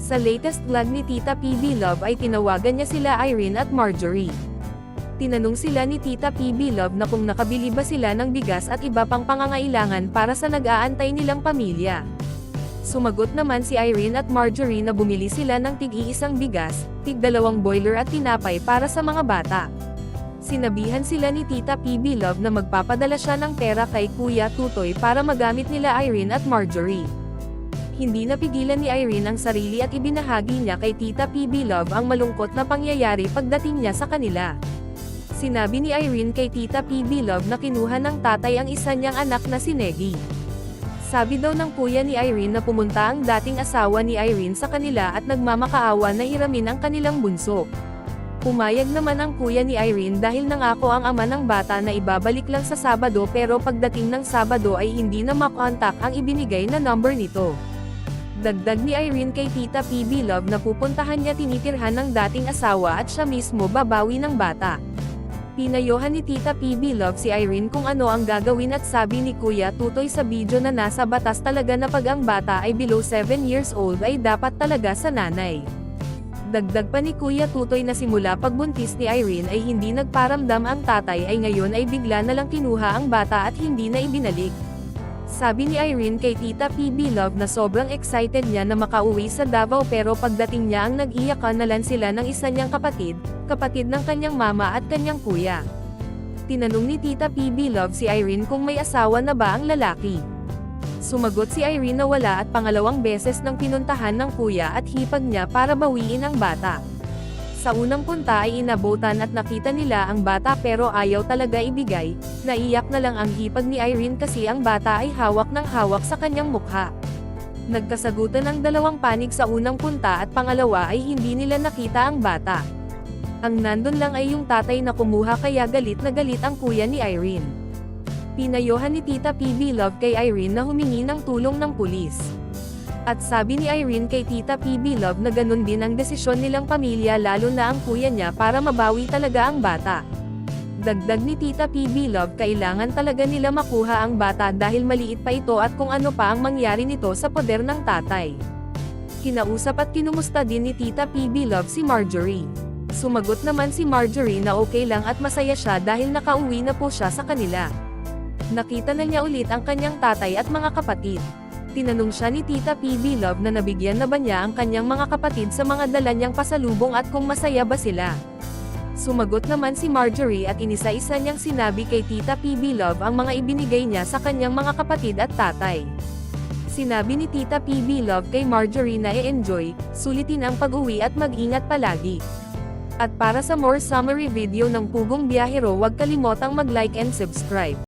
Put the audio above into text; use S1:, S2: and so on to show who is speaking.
S1: Sa latest vlog ni Tita PB Love ay tinawagan niya sila Irene at Marjorie. Tinanong sila ni Tita PB Love na kung nakabili ba sila ng bigas at iba pang pangangailangan para sa nag-aantay nilang pamilya. Sumagot naman si Irene at Marjorie na bumili sila ng tig-iisang bigas, tig-2 boiler at tinapay para sa mga bata. Sinabihan sila ni Tita PB Love na magpapadala siya ng pera kay Kuya Tutoy para magamit nila Irene at Marjorie. Hindi napigilan ni Irene ang sarili at ibinahagi niya kay Tita PB Love ang malungkot na pangyayari pagdating niya sa kanila. Sinabi ni Irene kay Tita PB Love na kinuha ng tatay ang isa niyang anak na si Negi. Sabi daw ng kuya ni Irene na pumunta ang dating asawa ni Irene sa kanila at nagmamakaawa na hiramin ang kanilang bunso. Pumayag naman ang kuya ni Irene dahil nangako ang ama ng bata na ibabalik lang sa Sabado pero pagdating ng Sabado ay hindi na makontak ang ibinigay na number nito. Dagdag ni Irene kay Tita PB Love na pupuntahan niya tinitirhan ng dating asawa at siya mismo babawi ng bata. Pinayohan ni Tita PB Love si Irene kung ano ang gagawin at sabi ni Kuya Tutoy sa video na nasa batas talaga na pag ang bata ay below 7 years old ay dapat talaga sa nanay. Dagdag pa ni Kuya Tutoy na simula pagbuntis ni Irene ay hindi nagparamdam ang tatay ay ngayon ay bigla na lang kinuha ang bata at hindi na ibinalik. Sabi ni Irene kay Tita PB Love na sobrang excited niya na makauwi sa Davao pero pagdating niya ang nag-iyakan na lang sila ng isa niyang kapatid ng kanyang mama at kanyang kuya. Tinanong ni Tita PB Love si Irene kung may asawa na ba ang lalaki. Sumagot si Irene na wala at pangalawang beses nang pinuntahan ng kuya at hipag niya para bawiin ang bata. Sa unang punta ay inabutan at nakita nila ang bata pero ayaw talaga ibigay, naiyak na lang ang hipag ni Irene kasi ang bata ay hawak ng hawak sa kanyang mukha. Nagkasagutan ang dalawang panig sa unang punta at pangalawa ay hindi nila nakita ang bata. Ang nandun lang ay yung tatay na kumuha kaya galit na galit ang kuya ni Irene. Pinayohan ni Tita PB Love kay Irene na humingi ng tulong ng pulis. At sabi ni Irene kay Tita PB Love na ganun din ang desisyon nilang pamilya lalo na ang kuya niya para mabawi talaga ang bata. Dagdag ni Tita PB Love kailangan talaga nila makuha ang bata dahil maliit pa ito at kung ano pa ang mangyari nito sa poder ng tatay. Kinausap at kinumusta din ni Tita PB Love si Marjorie. Sumagot naman si Marjorie na okay lang at masaya siya dahil nakauwi na po siya sa kanila. Nakita na niya ulit ang kanyang tatay at mga kapatid. Tinanong siya ni Tita PB Love na nabigyan na ba niya ang kanyang mga kapatid sa mga dala niyang pasalubong at kung masaya ba sila. Sumagot naman si Marjorie at inisa-isa niyang sinabi kay Tita PB Love ang mga ibinigay niya sa kanyang mga kapatid at tatay. Sinabi ni Tita PB Love kay Marjorie na i-enjoy, sulitin ang pag-uwi at mag-ingat palagi. At para sa more summary video ng Pugong Biyahero huwag kalimotang mag-like and subscribe.